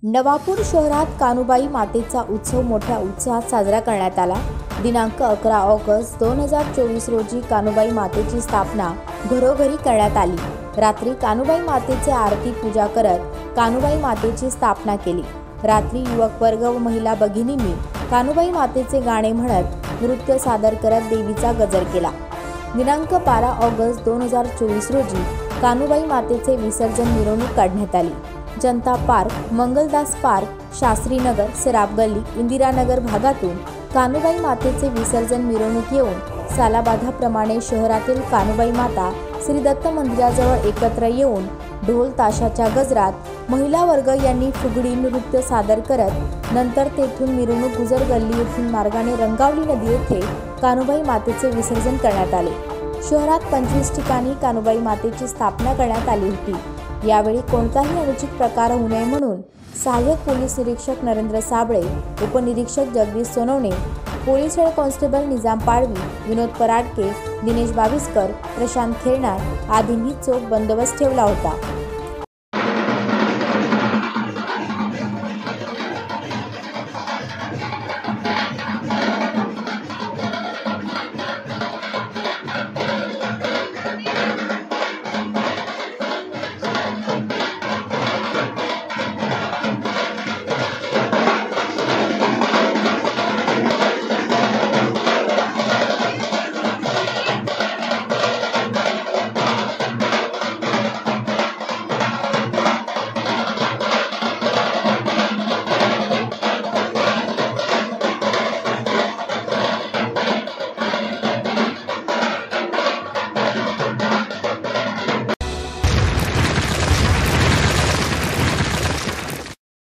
नवापूर शहरात कानुबाई मातेचा उत्सव मोठ्या उत्साहात साजरा करण्यात आला। दिनांक 11 ऑगस्ट 2024 रोजी कानुबाई मातेची स्थापना घरोघरी करण्यात आली। रात्री कानुबाई मातेचे आरती पूजा करत कानुबाई मातेची स्थापना केली। रात्री युवक वर्ग व महिला भगिनींनी कानुबाई मातेचे गाणे म्हणत नृत्य सादर करत देवीचा गजर केला। दिनांक 12 ऑगस्ट 2024 रोजी कानुबाई मातेचे विसर्जन मिरवणूक काढण्यात आली। जनता पार्क, मंगलदास पार्क, शास्त्रीनगर, सराफ गल्ली, इंदिरानगर भागातून कानुबाई मातेचे विसर्जन मिरवणूक येऊन सालाबाधाप्रमाणे शहरातील कानुबाई माता श्री दत्त मंदिराजवळ एकत्र येऊन ढोल ताशाच्या गजरात महिला वर्ग यांनी फुगडी नृत्य सादर करत नंतर तेथून मिरवणूक गुजर गल्ली येथून मार्गाने रंगावली नदी येथे कानुबाई मातेचे विसर्जन करण्यात आले। शहरात 25 ठिकाणी कानुबाई मातेची स्थापना करण्यात आली होती। यावेळी कोणताही अनुचित प्रकार होऊ नये म्हणून सहाय्यक पोलीस निरीक्षक नरेंद्र साबळे, उपनिरीक्षक Jagdish Sonawane, police head constable Nizam Padvi, Vinod Paradke, Dinesh Baviskar, Prashant Khairnar आदींनी चोख बंदोबस्त ठेवला होता।